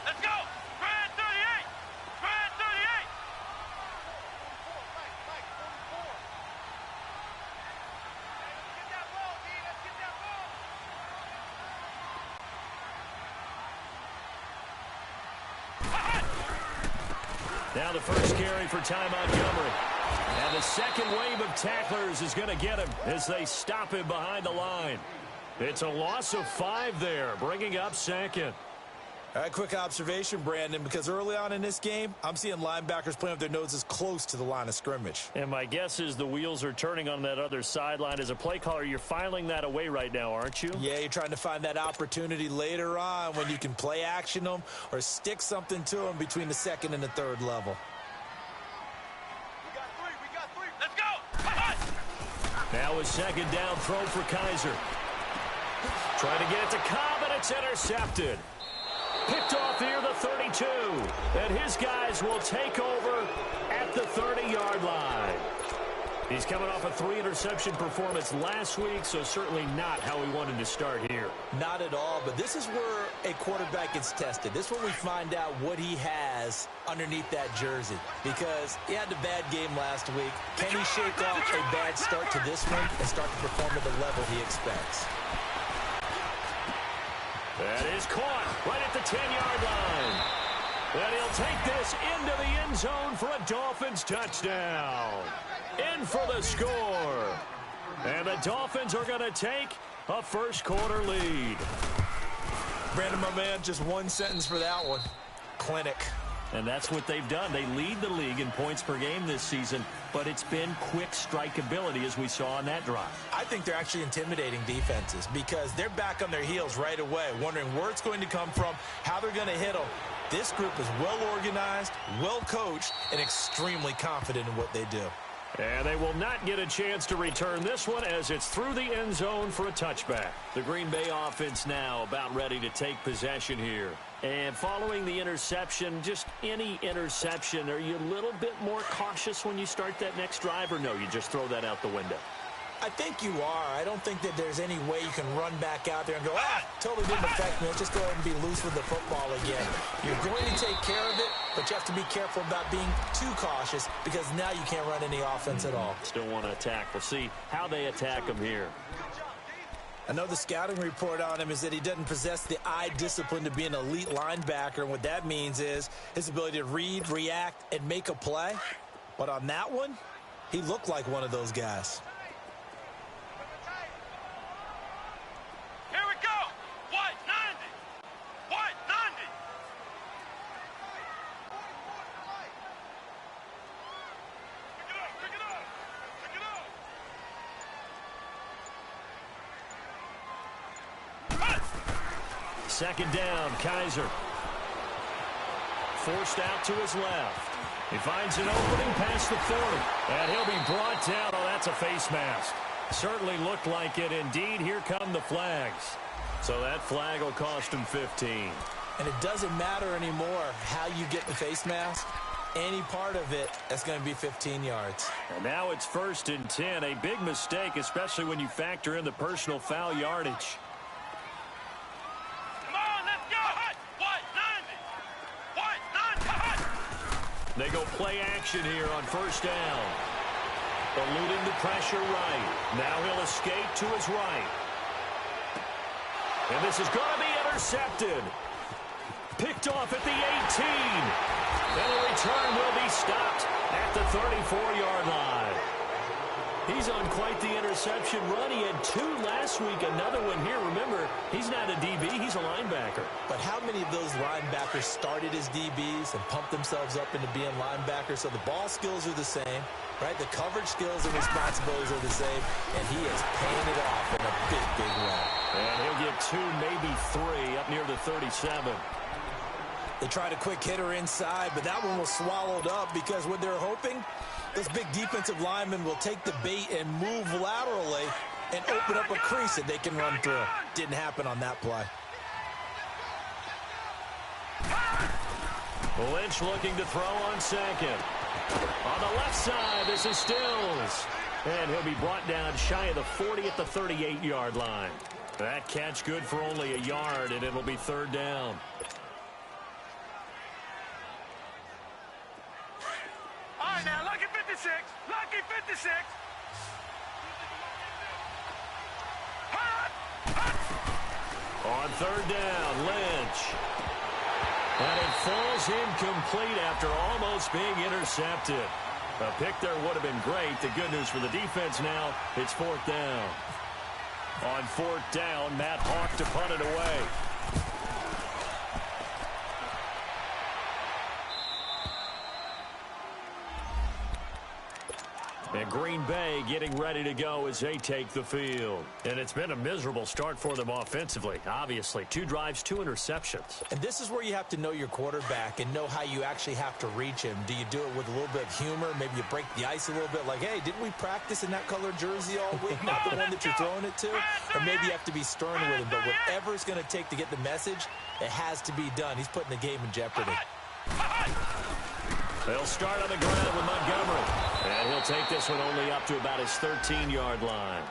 Let's go! Grand 38! Grand 38! Mike, 44. Let's get that ball, D. Let's get that ball. Now the first carry for Ty Montgomery. And the second wave of tacklers is going to get him as they stop him behind the line. It's a loss of 5 there, bringing up second. All right, quick observation, Brandon, because early on in this game, I'm seeing linebackers playing with their noses close to the line of scrimmage. And my guess is the wheels are turning on that other sideline. As a play caller, you're filing that away right now, aren't you? Yeah, you're trying to find that opportunity later on when you can play action them or stick something to them between the second and the third level. We got three. Let's go! Now a second down throw for Kaiser. Trying to get it to Cobb, and it's intercepted. Picked off near the 32. And his guys will take over at the 30-yard line. He's coming off a 3-interception performance last week, so certainly not how we wanted to start here. Not at all, but this is where a quarterback gets tested. This is where we find out what he has underneath that jersey, because he had a bad game last week. Can he shake off a bad start to this one and start to perform at the level he expects? That is caught right at the 10-yard line. And he'll take this into the end zone for a Dolphins touchdown. In for the score. And the Dolphins are going to take a first-quarter lead. Brandon, my man, just one sentence for that one. Clinic. And that's what they've done. They lead the league in points per game this season, but it's been quick strikeability as we saw on that drive. I think they're actually intimidating defenses because they're back on their heels right away, wondering where it's going to come from, how they're going to hit them. This group is well organized, well coached, and extremely confident in what they do. And they will not get a chance to return this one as it's through the end zone for a touchback. The Green Bay offense now about ready to take possession here. And following the interception, just any interception, are you a little bit more cautious when you start that next drive, or no, you just throw that out the window? I think you are. I don't think that there's any way you can run back out there and go, totally didn't affect me. Let's just go ahead and be loose with the football again. You're going to take care of it, but you have to be careful about being too cautious because now you can't run any offense at all. Still want to attack. We'll see how they attack him here. I know the scouting report on him is that he doesn't possess the eye discipline to be an elite linebacker. And what that means is his ability to read, react, and make a play. But on that one, he looked like one of those guys. Here we go! White 90! White 90! Pick it up! Pick it up! Second down, Kaiser. Forced out to his left. He finds an opening past the 40. And he'll be brought down. Oh, that's a face mask. Certainly looked like it. Indeed, here come the flags. So that flag will cost him 15. And it doesn't matter anymore how you get the face mask. Any part of it, that's going to be 15 yards. And now it's 1st and 10. A big mistake, especially when you factor in the personal foul yardage. Come on, let's go! White 90! White 90! They go play action here on 1st down. Eluding the pressure right. Now he'll escape to his right. And this is going to be intercepted. Picked off at the 18. And the return will be stopped at the 34-yard line. He's on quite the interception run. He had 2 last week, another one here. Remember, he's not a DB, he's a linebacker. But how many of those linebackers started as DBs and pumped themselves up into being linebackers? So the ball skills are the same, right? The coverage skills and responsibilities are the same, and he is paying it off in a big, big way. And he'll get 2, maybe 3 up near the 37. They tried a quick hitter inside, but that one was swallowed up because what they're hoping, this big defensive lineman will take the bait and move laterally and open up a crease that they can run through. Didn't happen on that play. Lynch looking to throw on second. On the left side, this is Stills. And he'll be brought down shy of the 40 at the 38-yard line. That catch good for only a yard, and it'll be 3rd down. 56. Lucky 56. On third down, Lynch. And it falls incomplete after almost being intercepted. A pick there would have been great. The good news for the defense now, it's fourth down. On fourth down, Matt Hawk to punt it away. And Green Bay getting ready to go as they take the field. And it's been a miserable start for them offensively. Obviously, 2 drives, 2 interceptions. And this is where you have to know your quarterback and know how you actually have to reach him. Do you do it with a little bit of humor? Maybe you break the ice a little bit like, hey, didn't we practice in that colored jersey all week? Not the one that you're throwing it to? Or maybe you have to be stern with him. But whatever it's going to take to get the message, it has to be done. He's putting the game in jeopardy. They'll start on the ground with Montgomery. And he'll take this one only up to about his 13-yard line.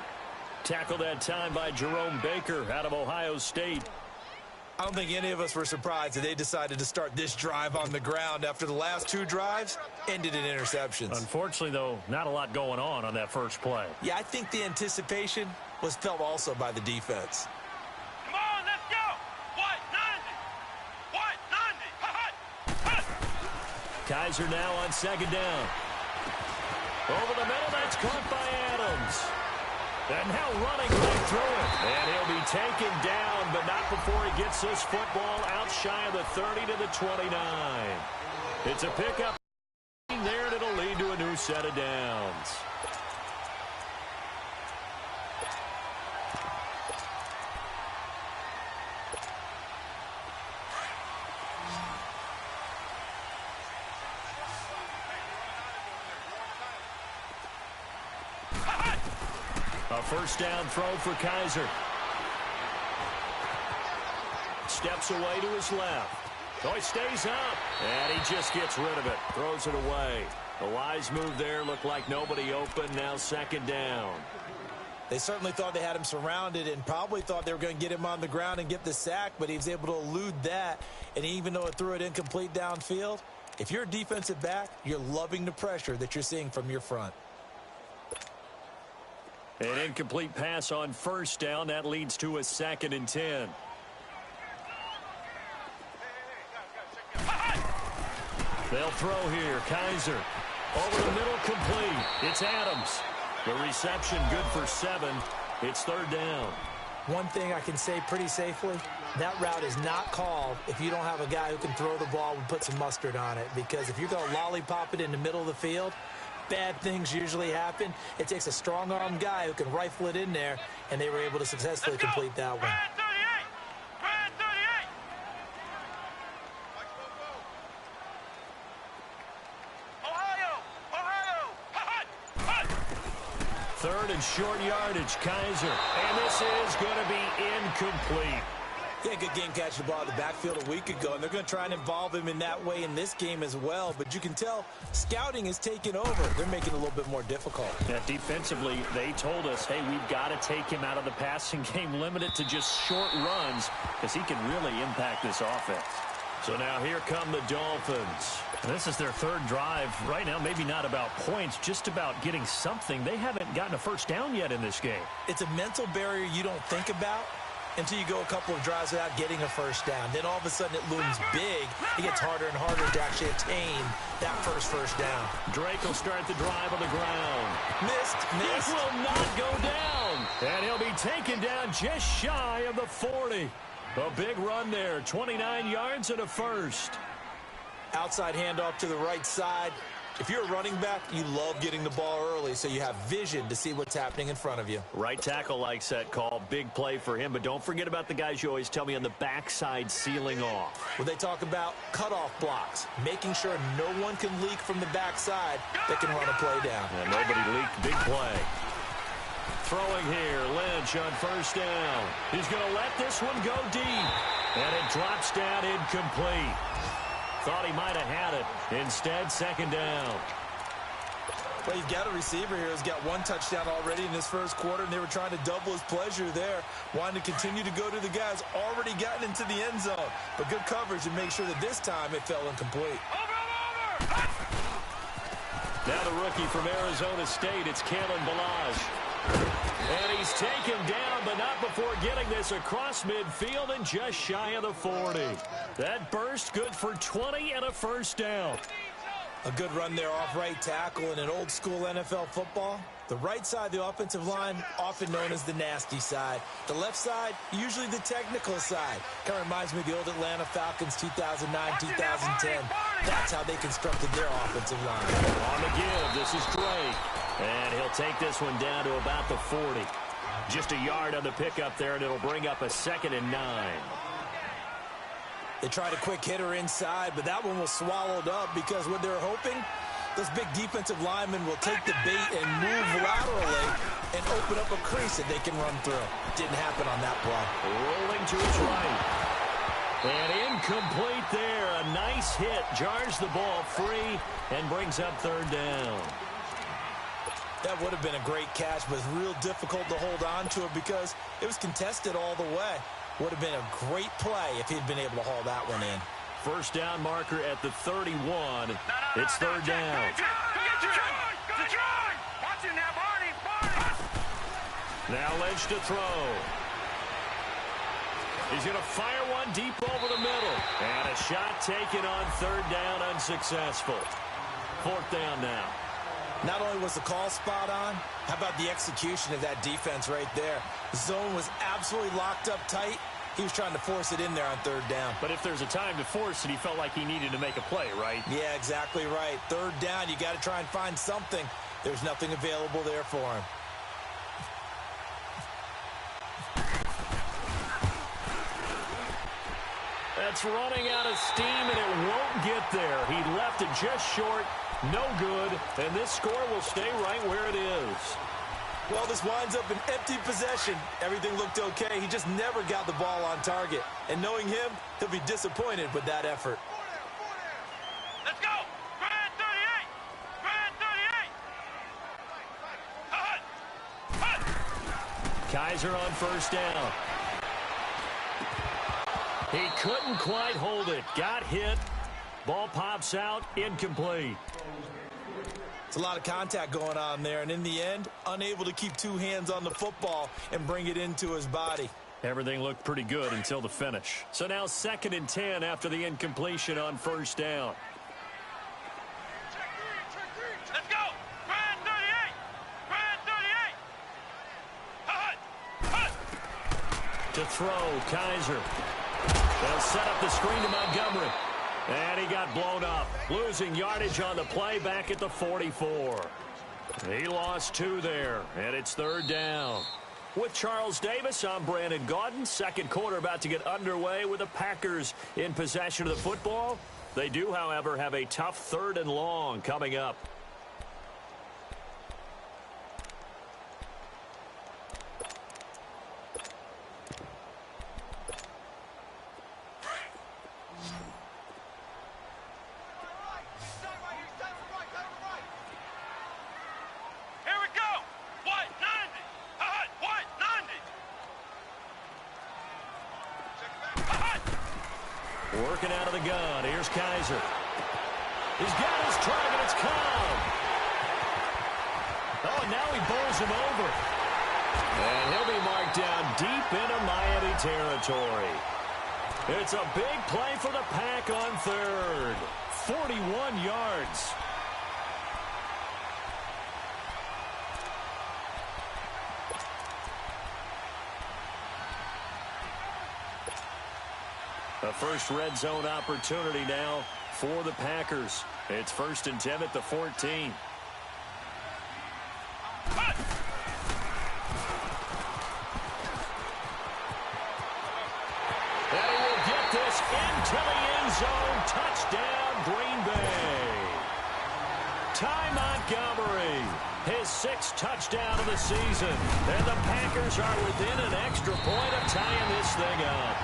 Tackled that time by Jerome Baker out of Ohio State. I don't think any of us were surprised that they decided to start this drive on the ground after the last 2 drives ended in interceptions. Unfortunately, though, not a lot going on that first play. Yeah, I think the anticipation was felt also by the defense. Come on, let's go. What? 90. What? 90. Kaiser now on second down. Over the middle, that's caught by Adams. And now running right through it. And he'll be taken down, but not before he gets this football out shy of the 30 to the 29. It's a pickup there, and it'll lead to a new set of downs. A first down throw for Kaiser. Steps away to his left. So he stays up. And he just gets rid of it. Throws it away. A wise move there. Looked like nobody open. Now second down. They certainly thought they had him surrounded and probably thought they were going to get him on the ground and get the sack, but he was able to elude that. And even though it threw it incomplete downfield, if you're a defensive back, you're loving the pressure that you're seeing from your front. An incomplete pass on first down. That leads to a 2nd and 10. They'll throw here. Kaiser over the middle, complete. It's Adams. The reception good for 7. It's third down. One thing I can say pretty safely, that route is not called if you don't have a guy who can throw the ball and put some mustard on it. Because if you're going to lollipop it in the middle of the field, bad things usually happen. It takes a strong-arm guy who can rifle it in there, and they were able to successfully complete that one. Brad 38. Brad 38. Ohio. Third and short yardage, Kaiser. And this is going to be incomplete. Yeah, good game catching the ball in the backfield a week ago, and they're going to try and involve him in that way in this game as well. But you can tell scouting is taking over. They're making it a little bit more difficult. Yeah, defensively, they told us, hey, we've got to take him out of the passing game, limit it to just short runs, because he can really impact this offense. So now here come the Dolphins. This is their third drive. Right now, maybe not about points, just about getting something. They haven't gotten a first down yet in this game. It's a mental barrier you don't think about until you go a couple of drives without getting a first down. Then all of a sudden it looms big. It gets harder and harder to actually attain that first down. Drake will start the drive on the ground. Missed. This will not go down. And he'll be taken down just shy of the 40. A big run there, 29 yards and a first. Outside handoff to the right side. If you're a running back, you love getting the ball early so you have vision to see what's happening in front of you. Right tackle likes that call. Big play for him. But don't forget about the guys you always tell me on the backside sealing off. Well, they talk about cutoff blocks, making sure no one can leak from the backside that can run a play down. And nobody leaked. Big play. Throwing here, Lynch on first down. He's going to let this one go deep. And it drops down incomplete. Thought he might have had it. Instead, second down. Well, you've got a receiver here who's got one touchdown already in this first quarter, and they were trying to double his pleasure there. Wanting to continue to go to the guys already gotten into the end zone. But good coverage to make sure that this time it fell incomplete. Over. Now the rookie from Arizona State, it's Kalen Balazs. And he's taken down, but not before getting this across midfield and just shy of the 40. That burst good for 20 and a first down. A good run there off right tackle in an old-school NFL football. The right side of the offensive line, often known as the nasty side. The left side, usually the technical side. Kind of reminds me of the old Atlanta Falcons 2009, 2010. That's how they constructed their offensive line. On the give, this is Drake. And he'll take this one down to about the 40. Just a yard on the pickup there, and it'll bring up a 2nd and 9. They tried a quick hitter inside, but that one was swallowed up because what they're hoping, those big defensive linemen will take the bait and move laterally and open up a crease that they can run through. Didn't happen on that play. Rolling to his right. And incomplete there. A nice hit. Jars the ball free and brings up 3rd down. That would have been a great catch, but it's real difficult to hold on to it because it was contested all the way. Would have been a great play if he'd been able to haul that one in. First down marker at the 31. It's 3rd down. Now Lynch to throw. He's going to fire one deep over the middle. And a shot taken on 3rd down, unsuccessful. 4th down now. Not only was the call spot on, how about the execution of that defense right there? The zone was absolutely locked up tight. He was trying to force it in there on 3rd down. But if there's a time to force it, he felt like he needed to make a play, right? Yeah, exactly right. 3rd down, you got to try and find something. There's nothing available there for him. That's running out of steam, and it won't get there. He left it just short. No good, and this score will stay right where it is. Well, this winds up an empty possession. Everything looked okay. He just never got the ball on target. And knowing him, he'll be disappointed with that effort. Let's go! Grand 38! Grand 38! Kaiser on 1st down. He couldn't quite hold it. Got hit. Ball pops out. Incomplete. It's a lot of contact going on there, and in the end, unable to keep 2 hands on the football and bring it into his body. Everything looked pretty good until the finish. So now 2nd and 10 after the incompletion on 1st down. Let's go! Grand 38! Grand 38! To throw, Kaiser. They'll set up the screen to Montgomery. And he got blown up, losing yardage on the play back at the 44. He lost 2 there, and it's 3rd down. With Charles Davis, I'm Brandon Gaudin. 2nd quarter about to get underway with the Packers in possession of the football. They do, however, have a tough 3rd and long coming up. Working out of the gun. Here's Kaiser. He's got his target. It's Cobb. Oh, and now he bowls him over. And he'll be marked down deep into Miami territory. It's a big play for the Pack on 3rd. 41 yards. A first red zone opportunity now for the Packers. It's 1st and 10 at the 14. And he will get this into the end zone. Touchdown, Green Bay. Ty Montgomery, his 6th touchdown of the season. And the Packers are within an extra point of tying this thing up.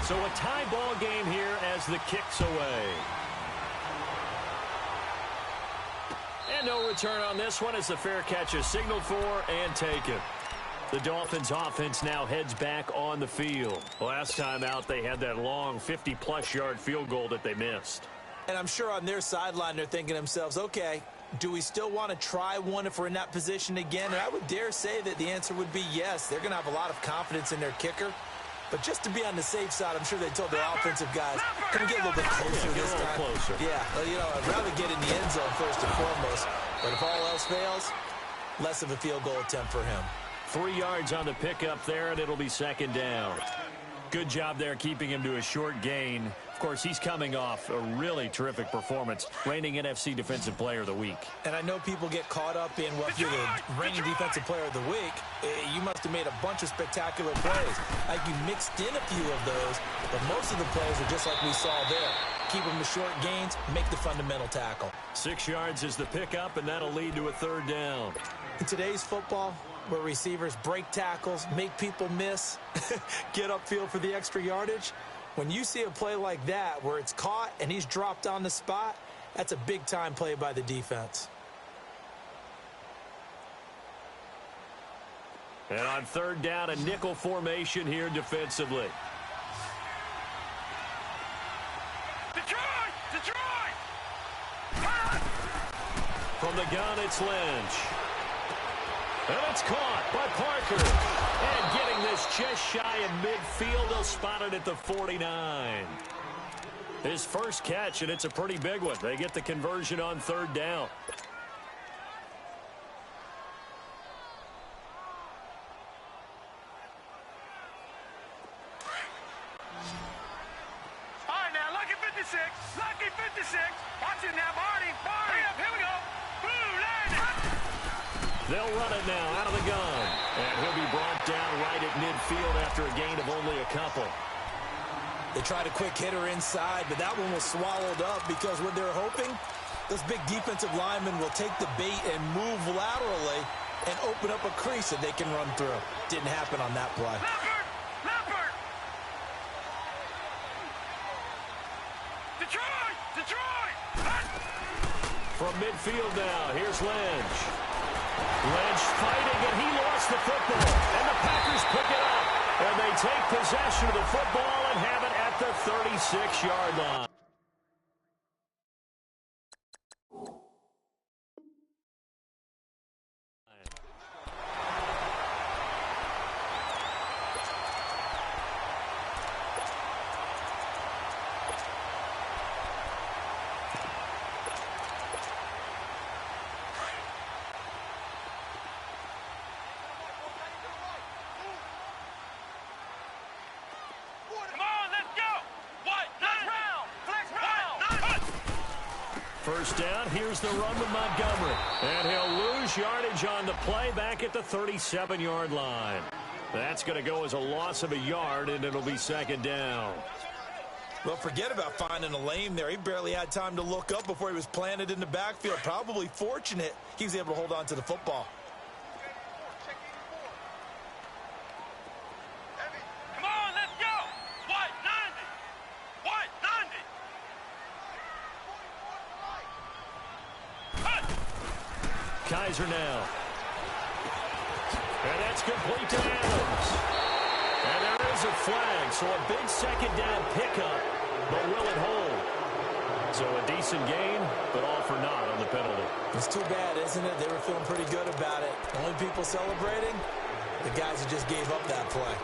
So a tie ball game here as the kick's away. And no return on this one as the fair catch is signaled for and taken. The Dolphins offense now heads back on the field. Last time out, they had that long 50-plus yard field goal that they missed. And I'm sure on their sideline, they're thinking to themselves, okay, do we still want to try one if we're in that position again? And I would dare say that the answer would be yes. They're going to have a lot of confidence in their kicker. But just to be on the safe side, I'm sure they told their offensive guys, can we get a little bit closer this time? Closer. Yeah, well, you know, I'd rather get in the end zone first and foremost. But if all else fails, less of a field goal attempt for him. 3 yards on the pickup there, and it'll be second down. Good job there keeping him to a short gain. Of course, he's coming off a really terrific performance, reigning NFC Defensive Player of the Week. And I know people get caught up in, well, if you're the reigning Defensive Player of the Week, you must have made a bunch of spectacular plays. Like you mixed in a few of those, but most of the plays are just like we saw there. Keep them to short gains, make the fundamental tackle. 6 yards is the pickup, and that'll lead to a third down. In today's football, where receivers break tackles, make people miss, get upfield for the extra yardage, when you see a play like that where it's caught and he's dropped on the spot, that's a big-time play by the defense. And on third down, a nickel formation here defensively. Detroit! From the gun, it's Lynch. And it's caught by Parker. And getting this just shy of midfield, they'll spot it at the 49. His first catch, and it's a pretty big one. They get the conversion on third down. All right, now, lucky 56. Lucky 56. Watch it now, Barney. Hurry up, here we go. Blue line. They'll run it now out of the gun. And he'll be brought down right at midfield after a gain of only a couple. They tried a quick hitter inside, but that one was swallowed up because what they're hoping, those big defensive linemen will take the bait and move laterally and open up a crease that they can run through. Didn't happen on that play. Leopard! Detroit! From midfield now, here's Lynch. Lynch fighting, and he lost the football. And the Packers pick it up. And they take possession of the football and have it at the 36-yard line. First down, here's the run with Montgomery. And he'll lose yardage on the play back at the 37-yard line. That's going to go as a loss of a yard, and it'll be second down. Well, forget about finding a lane there. He barely had time to look up before he was planted in the backfield. Probably fortunate he was able to hold on to the football. Come on, let's go. What? 90. What? 90. Kaiser now. And that's complete to Adams. And there is a flag, so a big second down pickup, but will it hold? So a decent gain, but all for naught on the penalty. It's too bad, isn't it? They were feeling pretty good about it. The only people celebrating, the guys who just gave up that play.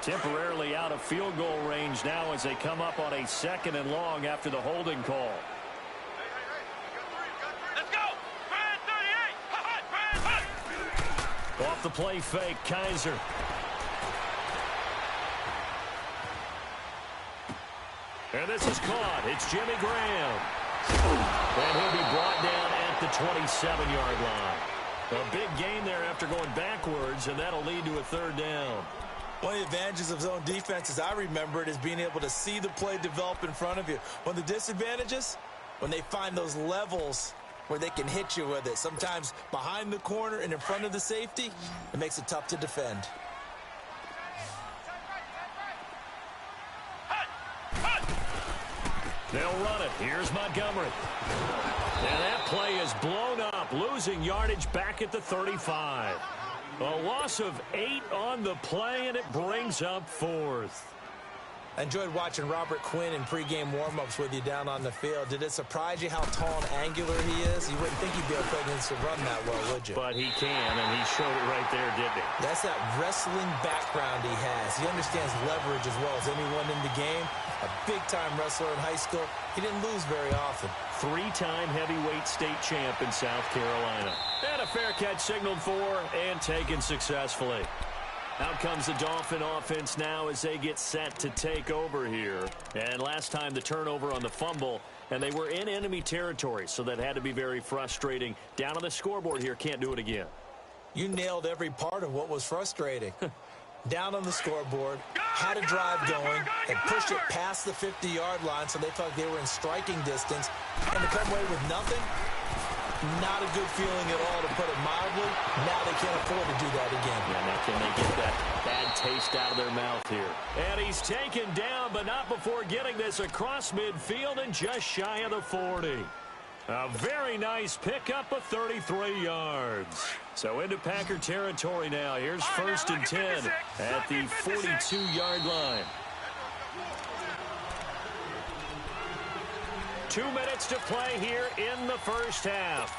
Temporarily out of field goal range now as they come up on a second and long after the holding call. Let's go. Brand 38. Off the play fake, Kaiser. And this is caught. It's Jimmy Graham. And he'll be brought down at the 27-yard line. A big gain there after going backwards, and that'll lead to a third down. One of the advantages of zone defense, as I remember it, is being able to see the play develop in front of you. One of the disadvantages, when they find those levels where they can hit you with it, sometimes behind the corner and in front of the safety, it makes it tough to defend. They'll run it. Here's Montgomery. And that play is blown up, losing yardage back at the 35. A loss of 8 on the play, and it brings up 4th. I enjoyed watching Robert Quinn in pregame warm-ups with you down on the field. Did it surprise you how tall and angular he is? You wouldn't think he'd be able to run that well, would you? But he can, and he showed it right there, didn't he? That's that wrestling background he has. He understands leverage as well as anyone in the game. A big-time wrestler in high school. He didn't lose very often. 3-time heavyweight state champ in South Carolina. And a fair catch signaled for and taken successfully. Out comes the Dolphin offense now as they get set to take over here. And last time the turnover on the fumble, and they were in enemy territory, so that had to be very frustrating. Down on the scoreboard here, can't do it again. You nailed every part of what was frustrating. Down on the scoreboard, had a drive going, and pushed it past the 50-yard line so they felt like they were in striking distance. And to come away with nothing, not a good feeling at all, to put it mildly. Now they can't afford to do that again. Yeah, now can they get that bad taste out of their mouth here? And he's taken down, but not before getting this across midfield and just shy of the 40. A very nice pickup of 33 yards. So into Packer territory now. Here's 1st and 10 at the 42-yard line. 2 minutes to play here in the first half.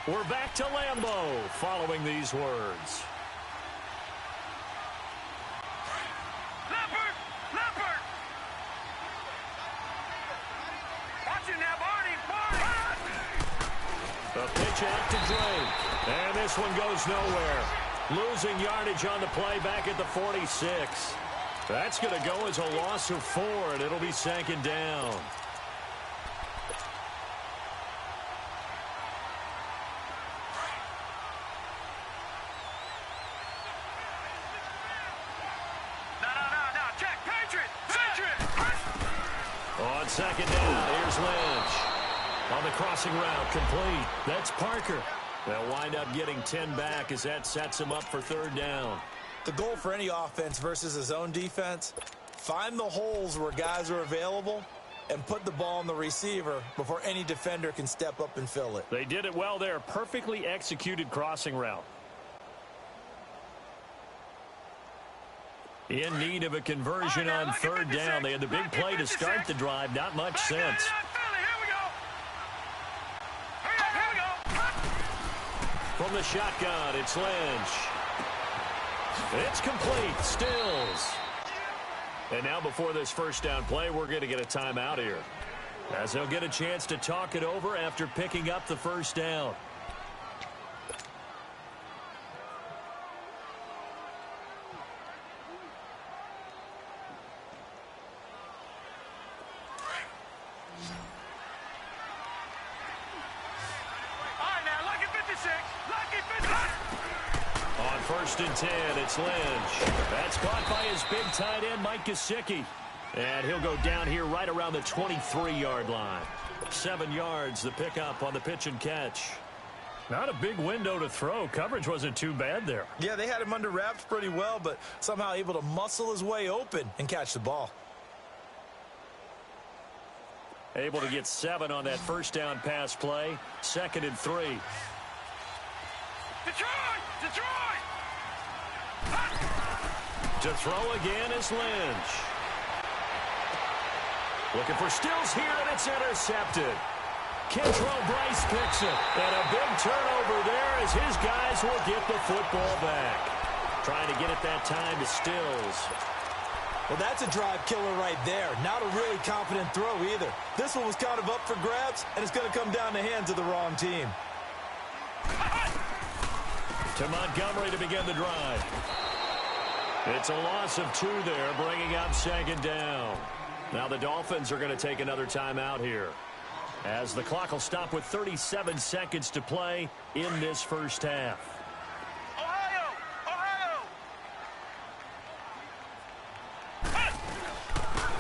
We're back to Lambeau following these words. Leopard! Watching that, Barney! The pitch out to Drake. And this one goes nowhere. Losing yardage on the play back at the 46. That's going to go as a loss of 4, and it'll be 2nd down. On 2nd down, here's Lynch. On the crossing route, complete. That's Parker. They'll wind up getting 10 back as that sets them up for 3rd down. The goal for any offense versus his own defense, find the holes where guys are available and put the ball on the receiver before any defender can step up and fill it. They did it well there. Perfectly executed crossing route. In need of a conversion on 3rd down. They had the big play to start the drive. Not much sense. From the shotgun, it's Lynch. It's complete. Stills. And now before this 1st down play, we're going to get a timeout here, as they'll get a chance to talk it over after picking up the 1st down. On 1st and 10, it's Lynch. That's caught by his big tight end, Mike Gesicki. And he'll go down here right around the 23-yard line. 7 yards, the pickup on the pitch and catch. Not a big window to throw. Coverage wasn't too bad there. Yeah, they had him under wraps pretty well, but somehow able to muscle his way open and catch the ball. Able to get 7 on that 1st down pass play. 2nd and 3. Detroit! To throw again is Lynch. Looking for Stills here, and it's intercepted. Kentrell Bryce picks it. And a big turnover there as his guys will get the football back. Trying to get it that time to Stills. Well, that's a drive killer right there. Not a really confident throw either. This one was kind of up for grabs, and it's going to come down the hands of the wrong team. To Montgomery to begin the drive. It's a loss of 2 there, bringing up 2nd down. Now the Dolphins are going to take another timeout here, as the clock will stop with 37 seconds to play in this 1st half.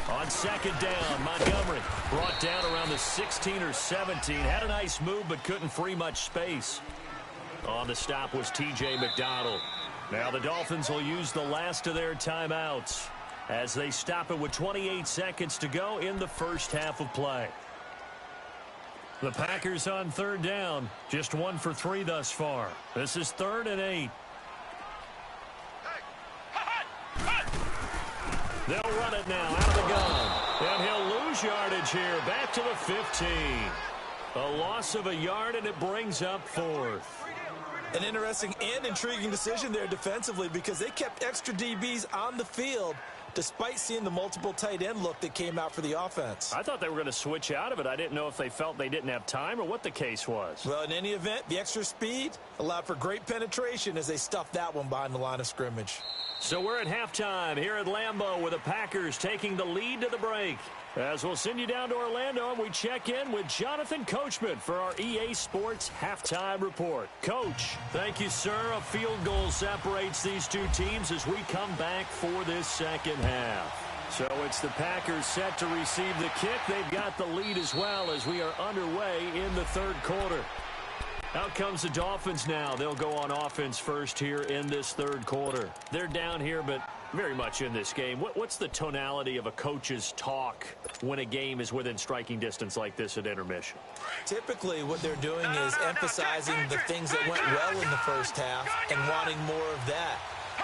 On 2nd down, Montgomery brought down around the 16 or 17. Had a nice move, but couldn't free much space. On the stop was T.J. McDonald. Now the Dolphins will use the last of their timeouts as they stop it with 28 seconds to go in the 1st half of play. The Packers on third down. Just 1 for 3 thus far. This is 3rd and 8. They'll run it now out of the gun. And he'll lose yardage here. Back to the 15. A loss of a yard, and it brings up 4th. An interesting and intriguing decision there defensively because they kept extra DBs on the field despite seeing the multiple tight end look that came out for the offense. I thought they were going to switch out of it. I didn't know if they felt they didn't have time or what the case was. Well, in any event, the extra speed allowed for great penetration as they stuffed that one behind the line of scrimmage. So we're at halftime here at Lambeau with the Packers taking the lead to the break. As we'll send you down to Orlando and we check in with Jonathan Coachman for our EA Sports Halftime Report. Coach, thank you, sir. A field goal separates these two teams as we come back for this second half. So it's the Packers set to receive the kick. They've got the lead as well as we are underway in the third quarter. Out comes the Dolphins now. They'll go on offense first here in this third quarter. They're down here, but very much in this game. What's the tonality of a coach's talk when a game is within striking distance like this at intermission? Typically, what they're doing is emphasizing the things that went well in the first half and wanting more of that.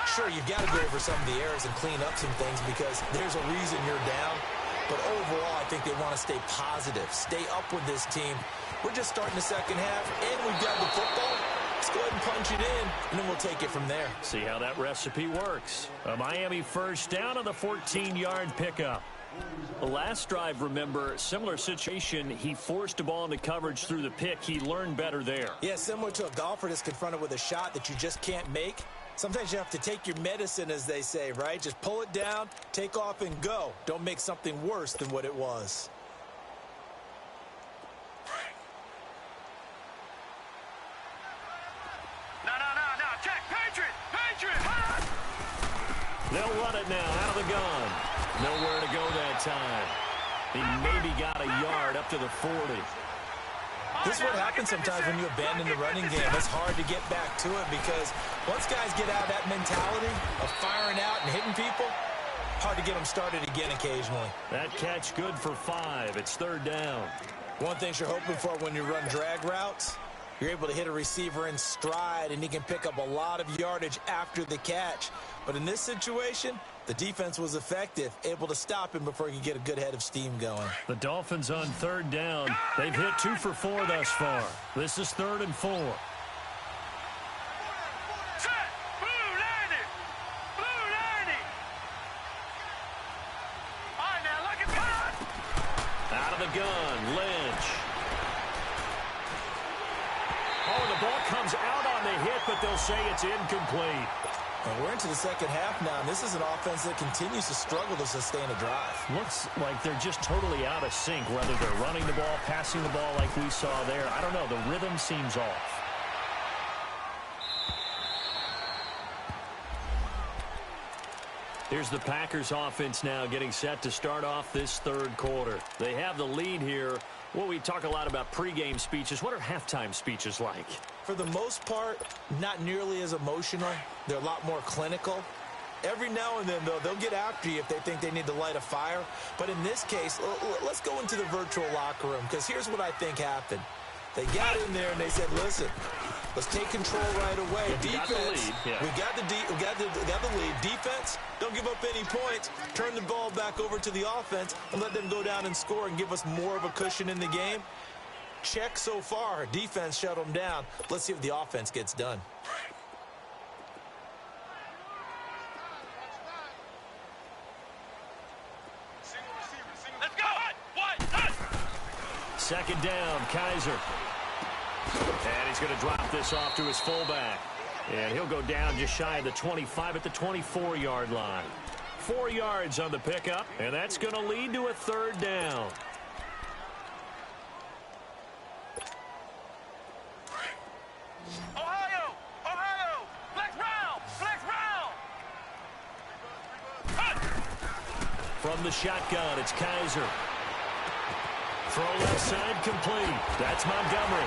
Sure, you've got to go over some of the errors and clean up some things because there's a reason you're down. But overall, I think they want to stay positive, stay up with this team. We're just starting the second half, and we've got the football. Let's go ahead and punch it in, and then we'll take it from there. See how that recipe works. A Miami first down on the 14-yard pickup. The last drive, remember, similar situation. He forced a ball into coverage through the pick. He learned better there. Yeah, similar to a golfer that's confronted with a shot that you just can't make. Sometimes you have to take your medicine, as they say, right? Just pull it down, take off, and go. Don't make something worse than what it was. They'll run it now out of the gun. Nowhere to go that time. He maybe got a yard up to the 40. This is what happens sometimes when you abandon the running game. It's hard to get back to it because once guys get out of that mentality of firing out and hitting people, hard to get them started again occasionally. That catch good for 5. It's third down. One thing you're hoping for when you run drag routes, you're able to hit a receiver in stride, and he can pick up a lot of yardage after the catch. But in this situation, the defense was effective, able to stop him before he could get a good head of steam going. The Dolphins on third down. They've hit 2 for 4 thus far. This is 3rd and 4. Set! Blue landing! Blue landing! All right, now look at that! Out of the gun, Lynch. Oh, the ball comes out on the hit, but they'll say it's incomplete. And we're into the second half now, and this is an offense that continues to struggle to sustain a drive. Looks like they're just totally out of sync, whether they're running the ball, passing the ball like we saw there. I don't know. The rhythm seems off. Here's the Packers offense now getting set to start off this third quarter. They have the lead here. Well, we talk a lot about pregame speeches. What are halftime speeches like? For the most part, not nearly as emotional. They're a lot more clinical. Every now and then, though, they'll get after you if they think they need to light a fire. But in this case, let's go into the virtual locker room, because here's what I think happened. They got in there and they said, listen, let's take control right away. Defense, we got the lead. Defense, don't give up any points. Turn the ball back over to the offense and let them go down and score and give us more of a cushion in the game. Check so far. Defense shut them down. Let's see if the offense gets done. Let's go! Second down, Kaiser. And he's going to drop this off to his fullback. And he'll go down just shy of the 25 at the 24-yard line. 4 yards on the pickup, and that's going to lead to a third down. Ohio! Ohio! Flex round! Flex round! From the shotgun, it's Kaiser. Throw left side complete. That's Montgomery.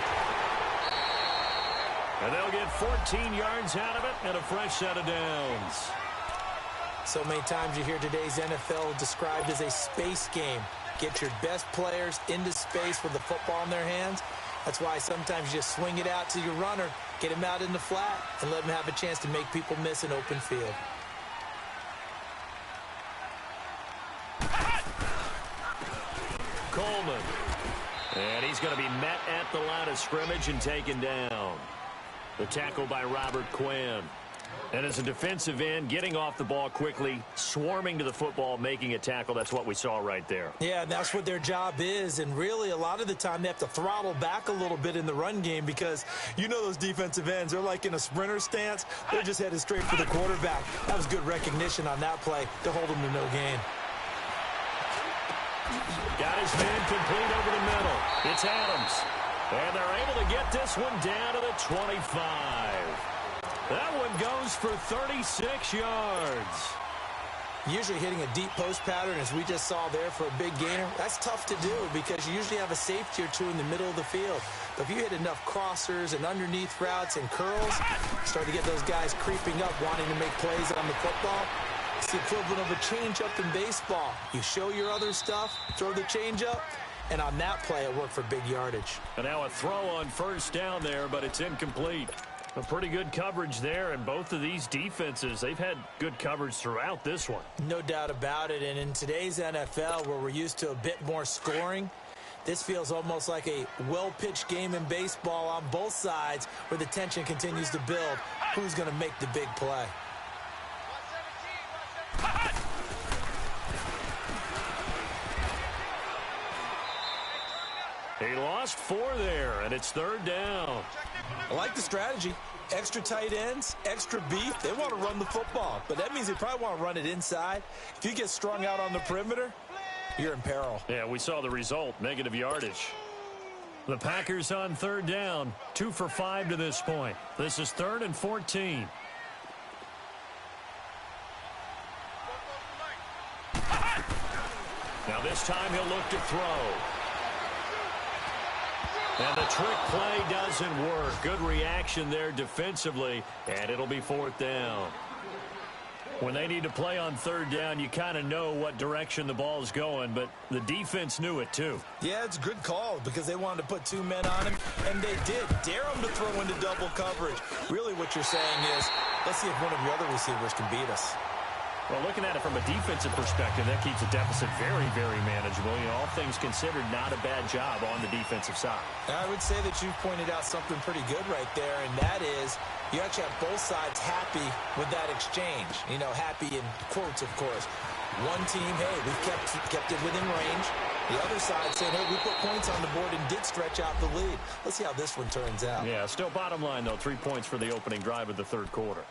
And they'll get 14 yards out of it and a fresh set of downs. So many times you hear today's NFL described as a space game. Get your best players into space with the football in their hands. That's why sometimes you just swing it out to your runner, get him out in the flat, and let him have a chance to make people miss an open field. Coleman. And he's going to be met at the line of scrimmage and taken down. The tackle by Robert Quinn. And as a defensive end, getting off the ball quickly, swarming to the football, making a tackle, that's what we saw right there. Yeah, that's what their job is. And really, a lot of the time, they have to throttle back a little bit in the run game because you know those defensive ends, they're like in a sprinter stance. They're just headed straight for the quarterback. That was good recognition on that play to hold them to no gain. Got his man complete over the middle. It's Adams. And they're able to get this one down to the 25. That one goes for 36 yards. Usually hitting a deep post pattern, as we just saw there for a big gainer, that's tough to do because you usually have a safety or two in the middle of the field. But if you hit enough crossers and underneath routes and curls, start to get those guys creeping up, wanting to make plays on the football. It's the equivalent of a change-up in baseball. You show your other stuff, throw the change-up, and on that play, it worked for big yardage. And now a throw on first down there, but it's incomplete. A pretty good coverage there, and both of these defenses, they've had good coverage throughout this one. No doubt about it, and in today's NFL, where we're used to a bit more scoring, this feels almost like a well-pitched game in baseball on both sides where the tension continues to build. Who's going to make the big play? He lost 4 there, and it's third down. I like the strategy. Extra tight ends, extra beef. They want to run the football, but that means they probably want to run it inside. If you get strung out on the perimeter, you're in peril. Yeah, we saw the result, negative yardage. The Packers on third down, 2 for 5 to this point. This is 3rd and 14. Now this time he'll look to throw. And the trick play doesn't work. Good reaction there defensively, and it'll be 4th down. When they need to play on third down, you kind of know what direction the ball's going, but the defense knew it too. Yeah, it's a good call because they wanted to put 2 men on him, and they did. Dare him to throw into double coverage. Really what you're saying is, let's see if one of your other receivers can beat us. Well, looking at it from a defensive perspective, that keeps the deficit very, very manageable. You know, all things considered, not a bad job on the defensive side. I would say that you've pointed out something pretty good right there, and that is you actually have both sides happy with that exchange. You know, happy in quotes, of course. One team, hey, we've kept it within range. The other side saying, hey, we put points on the board and did stretch out the lead. Let's see how this one turns out. Yeah, still bottom line, though, 3 points for the opening drive of the third quarter.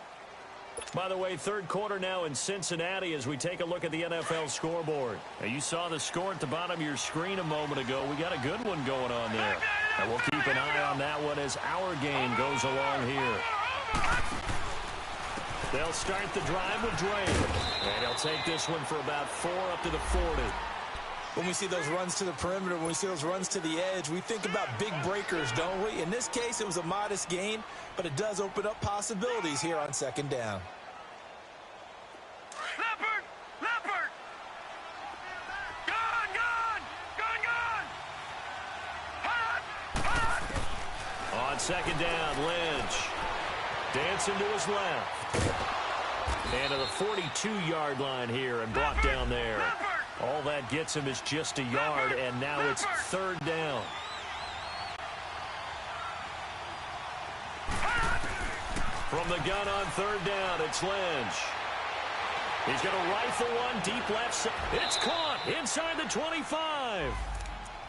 By the way, third quarter now in Cincinnati as we take a look at the NFL scoreboard. Now, you saw the score at the bottom of your screen a moment ago. We got a good one going on there. And we'll keep an eye on that one as our game goes along here. They'll start the drive with Drake. And he'll take this one for about 4 up to the 40. When we see those runs to the perimeter, when we see those runs to the edge, we think about big breakers, don't we? In this case, it was a modest gain, but it does open up possibilities here on second down. Leopard! Leopard! Gone! Gone! Gone! Gone! Hot! Hot! On second down, Lynch. Dancing to his left. And to the 42-yard line here and brought down there. All that gets him is just a yard, and now it's third down. From the gun on third down, it's Lynch. He's going to rifle one deep left side. It's caught inside the 25.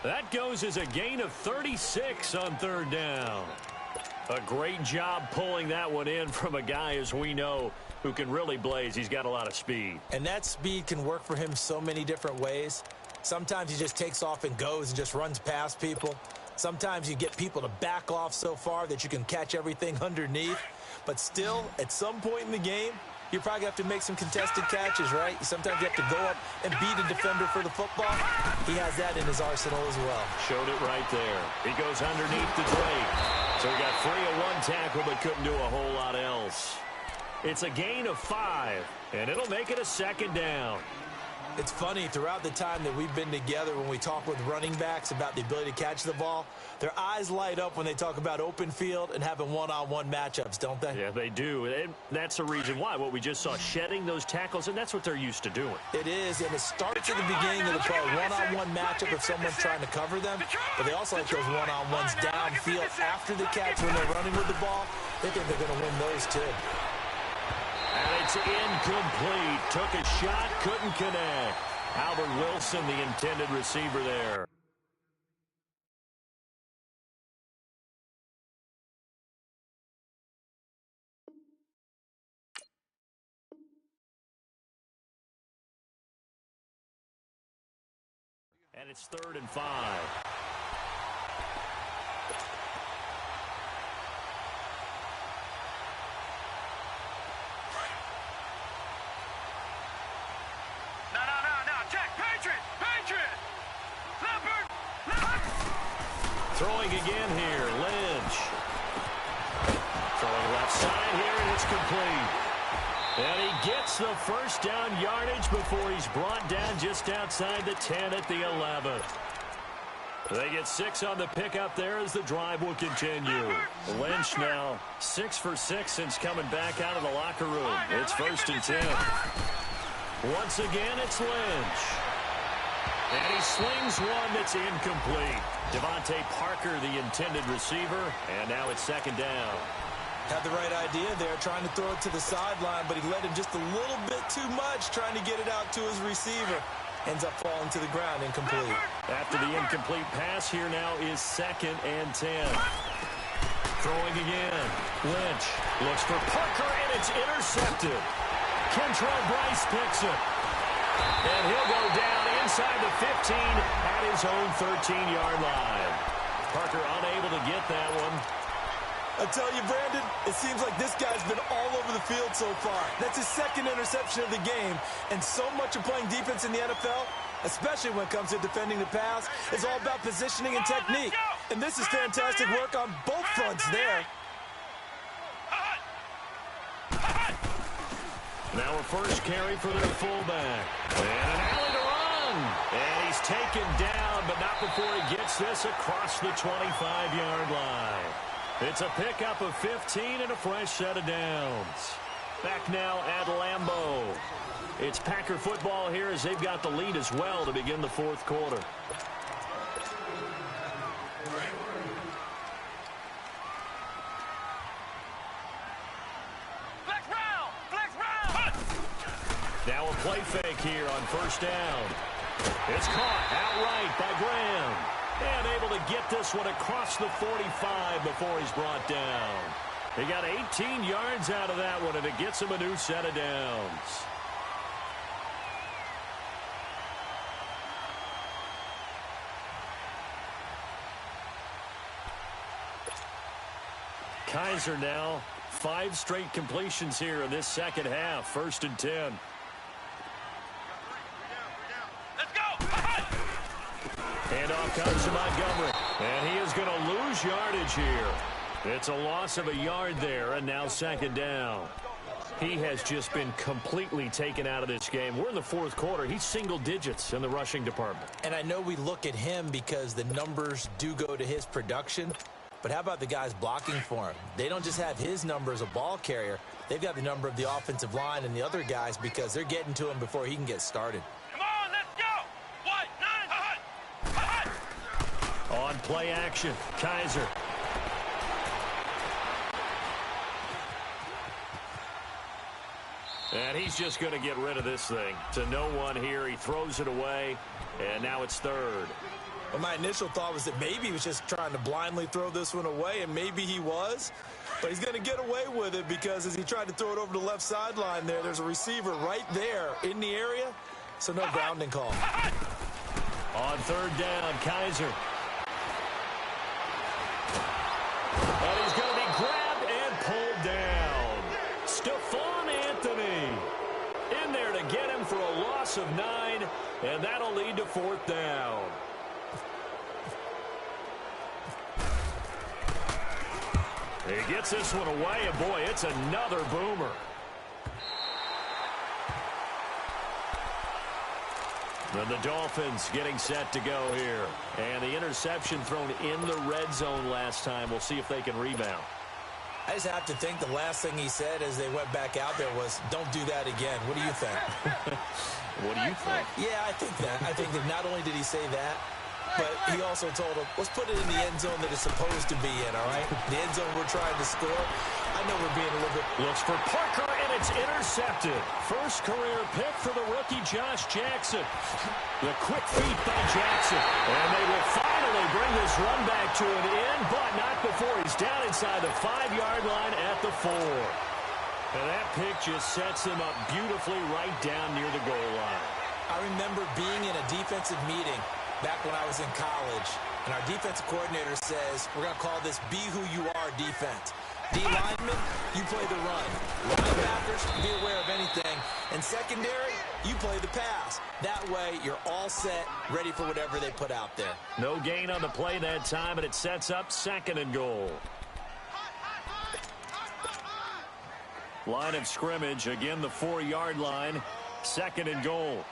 That goes as a gain of 36 on third down. A great job pulling that one in from a guy, as we know, who can really blaze. He's got a lot of speed. And that speed can work for him so many different ways. Sometimes he just takes off and goes and just runs past people. Sometimes you get people to back off so far that you can catch everything underneath. But still, at some point in the game, you probably have to make some contested catches, right? Sometimes you have to go up and beat a defender for the football. He has that in his arsenal as well. Showed it right there. He goes underneath the Drake. So he got free of one tackle but couldn't do a whole lot else. It's a gain of 5, and it'll make it a second down. It's funny, throughout the time that we've been together, when we talk with running backs about the ability to catch the ball, their eyes light up when they talk about open field and having one-on-one matchups, don't they? Yeah, they do. And that's the reason why. What we just saw, shedding those tackles, and that's what they're used to doing. It is, and it starts at the beginning of the play. One-on-one matchup if someone's trying to cover them, but they also like those one-on-ones downfield after the catch when they're running with the ball. They think they're going to win those too. And it's incomplete. Took a shot, couldn't connect. Albert Wilson, the intended receiver there. And it's 3rd and 5. Throwing again here, Lynch. Throwing left side here, and it's complete. And he gets the first down yardage before he's brought down just outside the 10 at the 11. They get 6 on the pickup there as the drive will continue. Lynch now 6 for 6 since coming back out of the locker room. It's 1st and 10. Once again, it's Lynch. And he slings one that's incomplete. Devontae Parker, the intended receiver, and now it's 2nd down. Had the right idea there, trying to throw it to the sideline, but he let him just a little bit too much, trying to get it out to his receiver. Ends up falling to the ground, incomplete. After the incomplete pass, here now is 2nd and 10. Throwing again. Lynch looks for Parker, and it's intercepted. Kentrell Bryce picks it. And he'll go down inside the 15 at his own 13-yard line. Parker unable to get that one. I tell you, Brandon, it seems like this guy's been all over the field so far. That's his 2nd interception of the game. And so much of playing defense in the NFL, especially when it comes to defending the pass, is all about positioning and technique. And this is fantastic work on both fronts there. Now a first carry for their fullback. And an alley to run. And he's taken down, but not before he gets this across the 25-yard line. It's a pickup of 15 and a fresh set of downs. Back now at Lambeau. It's Packer football here as they've got the lead as well to begin the 4th quarter. Now a play fake here on 1st down. It's caught outright by Graham. And able to get this one across the 45 before he's brought down. He got 18 yards out of that one, and it gets him a new set of downs. Kaiser now 5 straight completions here in this 2nd half. 1st and 10. Handoff comes to Montgomery, and he is going to lose yardage here. It's a loss of a yard there, and now 2nd down. He has just been completely taken out of this game. We're in the 4th quarter. He's single digits in the rushing department. And I know we look at him because the numbers do go to his production, but how about the guys blocking for him? They don't just have his number as a ball carrier. They've got the number of the offensive line and the other guys because they're getting to him before he can get started. On play action, Kaiser. And he's just going to get rid of this thing. To no one here. He throws it away, and now it's 3rd. Well, my initial thought was that maybe he was just trying to blindly throw this one away, and maybe he was. But he's going to get away with it because as he tried to throw it over the left sideline there's a receiver right there in the area, so no grounding call. On 3rd down, Kaiser. And he's going to be grabbed and pulled down. Stephon Anthony in there to get him for a loss of 9, and that'll lead to 4th down. He gets this one away, and boy, it's another boomer. And the Dolphins getting set to go here. And the interception thrown in the red zone last time. We'll see if they can rebound. I just have to think the last thing he said as they went back out there was, don't do that again. What do you think? What do you think? Yeah, I think that. I think that not only did he say that, but he also told him, let's put it in the end zone that it's supposed to be in, all right? The end zone we're trying to score. I know we're being a little bit... Looks for Parker, and it's intercepted. First career pick for the rookie Josh Jackson. The quick feet by Jackson. And they will finally bring this run back to an end, but not before he's down inside the 5-yard line at the 4. And that pick just sets him up beautifully right down near the goal line. I remember being in a defensive meeting back when I was in college, and our defensive coordinator says, we're going to call this Be Who You Are defense. D linemen, you play the run. Linebackers, be aware of anything. And secondary, you play the pass. That way, you're all set, ready for whatever they put out there. No gain on the play that time, and it sets up 2nd and goal. Line of scrimmage, again the 4-yard line. 2nd and goal.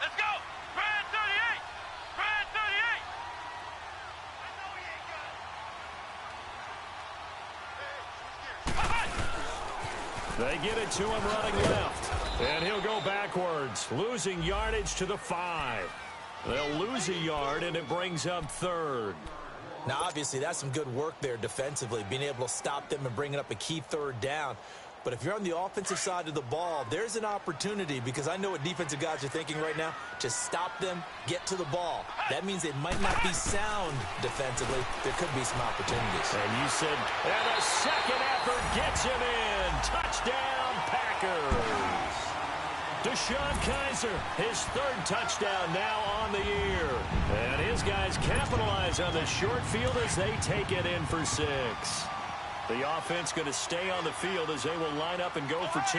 Let's go! Brad 38! Brad 38! They get it to him running left. And he'll go backwards, losing yardage to the 5. They'll lose a yard, and it brings up 3rd. Now, obviously, that's some good work there defensively, being able to stop them and bringing up a key 3rd down. But if you're on the offensive side of the ball, there's an opportunity, because I know what defensive guys are thinking right now. Just stop them, get to the ball. That means they might not be sound defensively. There could be some opportunities. And you said, and a second effort gets him in. Touchdown, Packers. Deshaun Kaiser, his 3rd touchdown now on the year. And his guys capitalize on the short field as they take it in for 6. The offense going to stay on the field as they will line up and go for 2.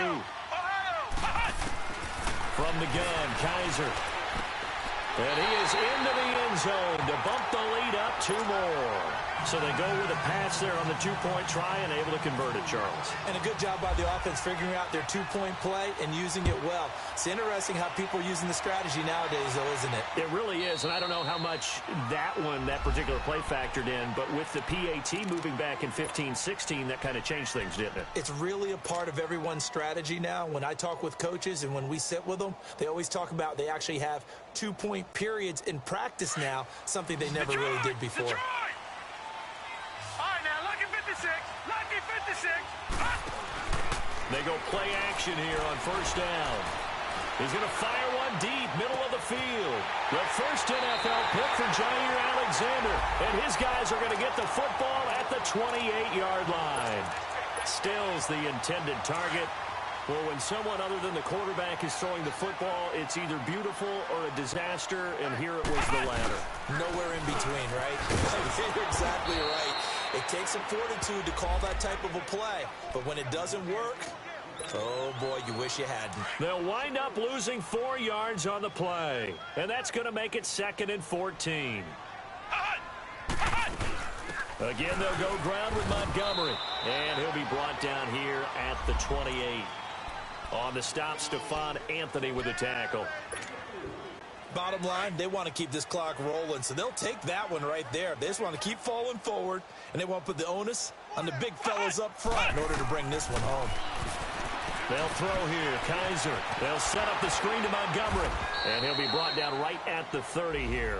From the gun, Kaiser. And he is into the end zone to bump the lead up 2 more. So they go with a pass there on the 2-point try and able to convert it, Charles. And a good job by the offense figuring out their 2-point play and using it well. It's interesting how people are using the strategy nowadays, though, isn't it? It really is, and I don't know how much that particular play factored in, but with the PAT moving back in 15-16, that kind of changed things, didn't it? It's really a part of everyone's strategy now. When I talk with coaches and when we sit with them, they always talk about they actually have 2-point periods in practice now, something they never really did before. Detroit! All right, now, lucky 56. Lucky 56. They go play action here on 1st down. He's going to fire one deep, middle of the field. The first NFL pick for Jair Alexander. And his guys are going to get the football at the 28-yard line. Stills the intended target. Well, when someone other than the quarterback is throwing the football, it's either beautiful or a disaster, and here it was the latter. Nowhere in between, right? You're exactly right. It takes some fortitude to call that type of a play, but when it doesn't work, oh, boy, you wish you hadn't. They'll wind up losing 4 yards on the play, and that's going to make it 2nd and 14. Again, they'll go ground with Montgomery, and he'll be brought down here at the 28. On the stop, Stephon Anthony with a tackle. Bottom line, they want to keep this clock rolling, so they'll take that one right there. They just want to keep falling forward, and they want to put the onus on the big fellas up front in order to bring this one home. They'll throw here. Kaiser. They'll set up the screen to Montgomery, and he'll be brought down right at the 30 here.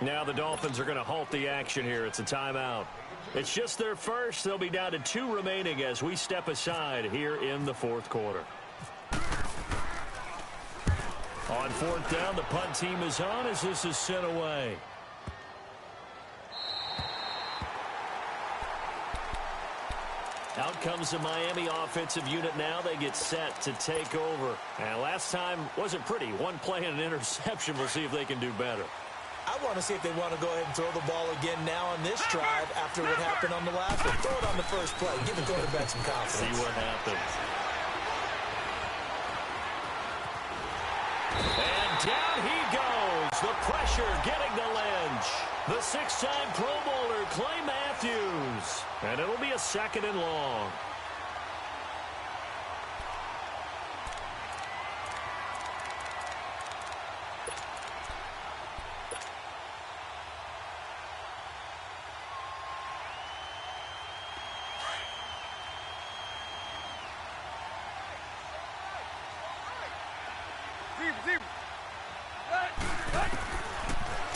Now the Dolphins are going to halt the action here. It's a timeout. It's just their first. They'll be down to 2 remaining as we step aside here in the 4th quarter. On 4th down, the punt team is on as this is sent away. Out comes the Miami offensive unit now. They get set to take over. And last time wasn't pretty. One play and an interception. We'll see if they can do better. I want to see if they want to go ahead and throw the ball again now on this drive after what happened on the last one. Throw it on the first play. Give the quarterback some confidence. See what happens. And down he goes. The pressure getting to Lynch. The 6-time Pro Bowler, Clay Matthews. And it'll be a 2nd and long.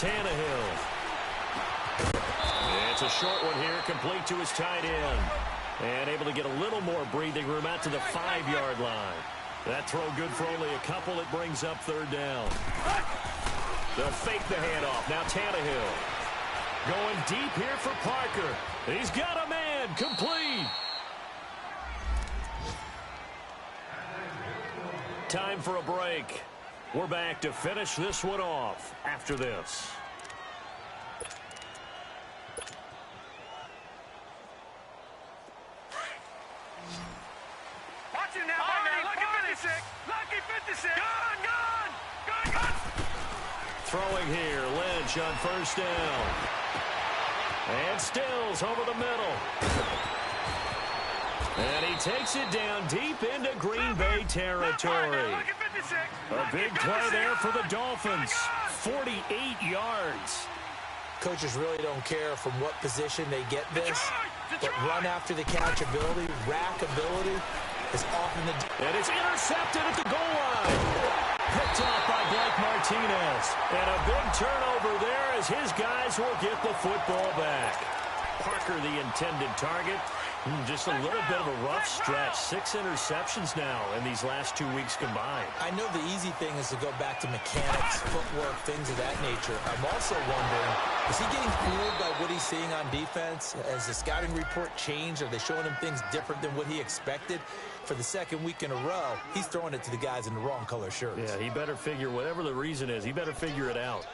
Tannehill. It's a short one here, complete to his tight end. And able to get a little more breathing room out to the 5-yard line. That throw good for only a couple. It brings up third down. They'll fake the handoff. Now Tannehill. Going deep here for Parker. He's got a man. Complete. Time for a break. We're back to finish this one off after this. Watch him now, Lucky 56. Lucky 56. Gone. Throwing here, Lynch on first down. And Stills over the middle. And he takes it down deep into Green Bay territory. A big play there for the Dolphins. 48 yards. Coaches really don't care from what position they get this, but run after the catch ability, rack ability is often the... And it's intercepted at the goal line. Picked off by Blake Martinez. And a big turnover there as his guys will get the football back. Parker, the intended target. Just a little bit of a rough stretch. 6 interceptions now in these last 2 weeks combined. I know the easy thing is to go back to mechanics, footwork, things of that nature. I'm also wondering, is he getting fooled by what he's seeing on defense? Has the scouting report changed? Are they showing him things different than what he expected? For the second week in a row, he's throwing it to the guys in the wrong color shirts. Yeah, he better figure, whatever the reason is, he better figure it out.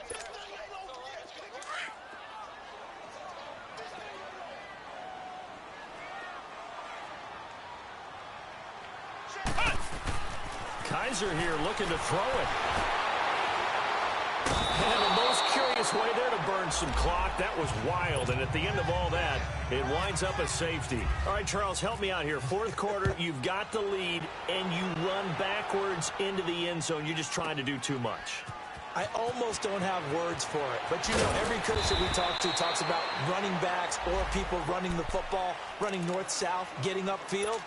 Kaiser here looking to throw it. And the most curious way there to burn some clock. That was wild. And at the end of all that, it winds up a safety. All right, Charles, help me out here. Fourth quarter, you've got the lead, and you run backwards into the end zone. You're just trying to do too much. I almost don't have words for it. But, you know, every coach that we talk to talks about running backs or people running the football, running north-south, getting upfield.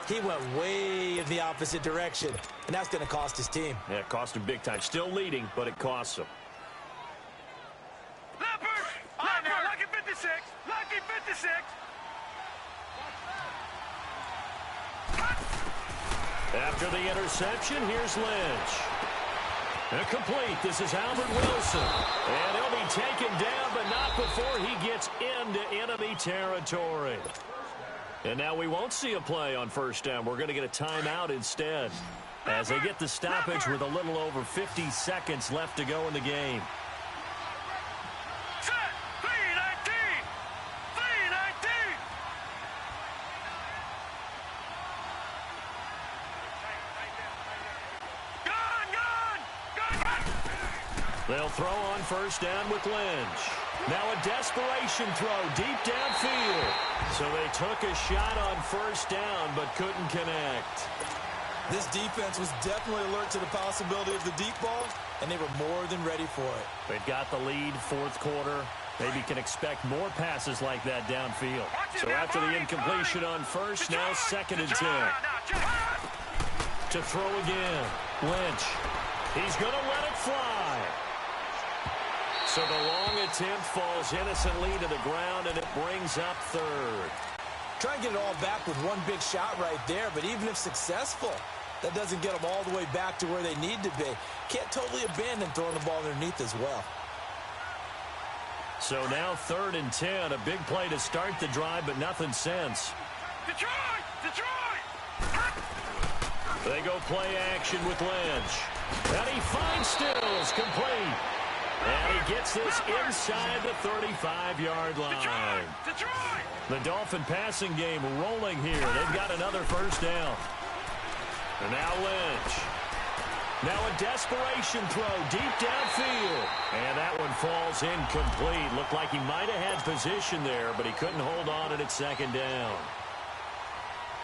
He went way in the opposite direction, and that's going to cost his team. Yeah, it cost him big time. Still leading, but it costs him. Lucky 56. Lucky 56. After the interception, here's Lynch. Complete. This is Albert Wilson. And he'll be taken down, but not before he gets into enemy territory. And now we won't see a play on first down. We're going to get a timeout instead as they get the stoppage with a little over 50 seconds left to go in the game. Set. 319. 319. Gone. They'll throw on first down with Lynch. Now a desperation throw deep downfield. So they took a shot on first down but couldn't connect. This defense was definitely alert to the possibility of the deep ball, and they were more than ready for it. They've got the lead, fourth quarter. Maybe can expect more passes like that downfield. So after the incompletion on first, now 2nd and 10. To throw again. Lynch. He's going to let it fly. So the long attempt falls innocently to the ground, and it brings up third. Try and get it all back with one big shot right there, but even if successful, that doesn't get them all the way back to where they need to be. Can't totally abandon throwing the ball underneath as well. So now 3rd and 10, a big play to start the drive, but nothing since. Detroit! They go play action with Lynch. And he finds Stills, complete. And he gets this inside the 35-yard line. Detroit! The Dolphin passing game rolling here. They've got another first down. And now Lynch. Now a desperation throw deep downfield. And that one falls incomplete. Looked like he might have had position there, but he couldn't hold on at 2nd down.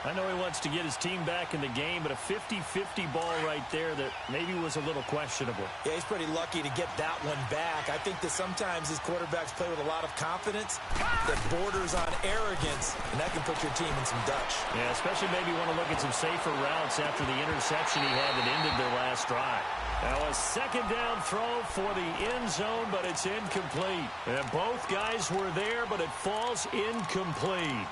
I know he wants to get his team back in the game, but a 50-50 ball right there that maybe was a little questionable. Yeah, he's pretty lucky to get that one back. I think that sometimes his quarterbacks play with a lot of confidence that borders on arrogance, and that can put your team in some Dutch. Yeah, especially maybe want to look at some safer routes after the interception he had that ended their last drive. Now a second down throw for the end zone, but it's incomplete. And both guys were there, but it falls incomplete.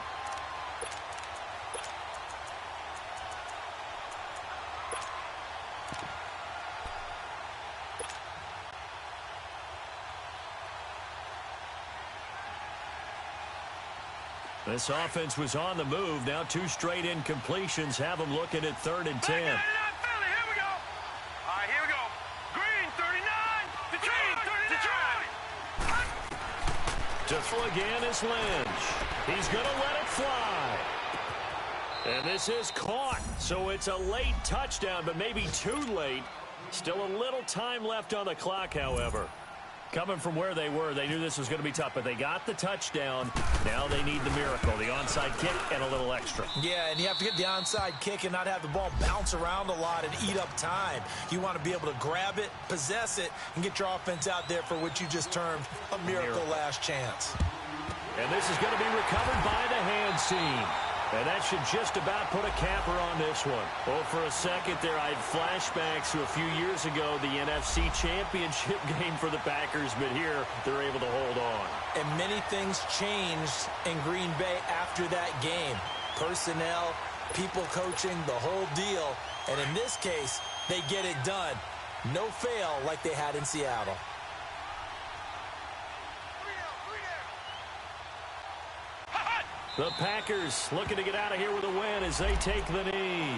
This offense was on the move. Now 2 straight incompletions have them looking at 3rd and 10. Here we go. All right, here we go. Green, 39. Detroit. To throw again is Lynch. He's going to let it fly. And this is caught. So it's a late touchdown, but maybe too late. Still a little time left on the clock, however. Coming from where they were, they knew this was going to be tough, but they got the touchdown. Now they need the miracle, the onside kick and a little extra. Yeah, and you have to get the onside kick and not have the ball bounce around a lot and eat up time. You want to be able to grab it, possess it, and get your offense out there for what you just termed a miracle last chance. And this is going to be recovered by the hands team. And that should just about put a capper on this one. Oh, for a second there, I had flashbacks to a few years ago, the NFC Championship game for the Packers, but here they're able to hold on. And many things changed in Green Bay after that game. Personnel, people coaching, the whole deal. And in this case, they get it done. No fail like they had in Seattle. The Packers looking to get out of here with a win as they take the knee.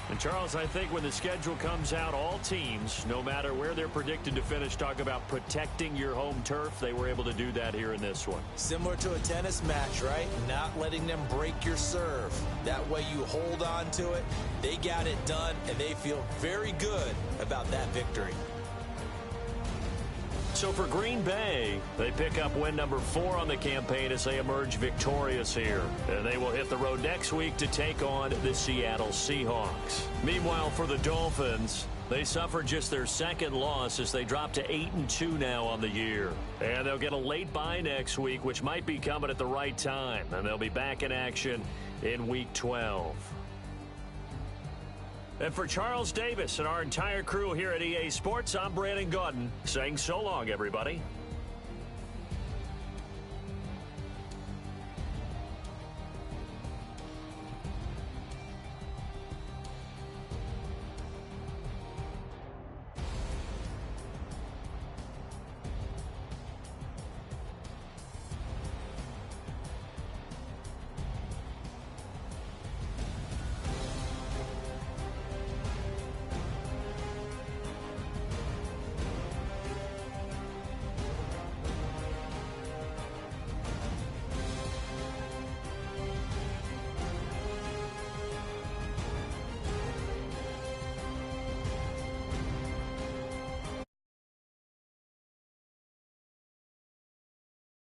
And Charles, I think when the schedule comes out, all teams, no matter where they're predicted to finish, talk about protecting your home turf. They were able to do that here in this one. Similar to a tennis match, right? Not letting them break your serve. That way you hold on to it. They got it done, and they feel very good about that victory. So for Green Bay, they pick up win number 4 on the campaign as they emerge victorious here. And they will hit the road next week to take on the Seattle Seahawks. Meanwhile, for the Dolphins, they suffered just their 2nd loss as they drop to 8-2 now on the year. And they'll get a late bye next week, which might be coming at the right time. And they'll be back in action in Week 12. And for Charles Davis and our entire crew here at EA Sports, I'm Brandon Gaudin saying so long, everybody.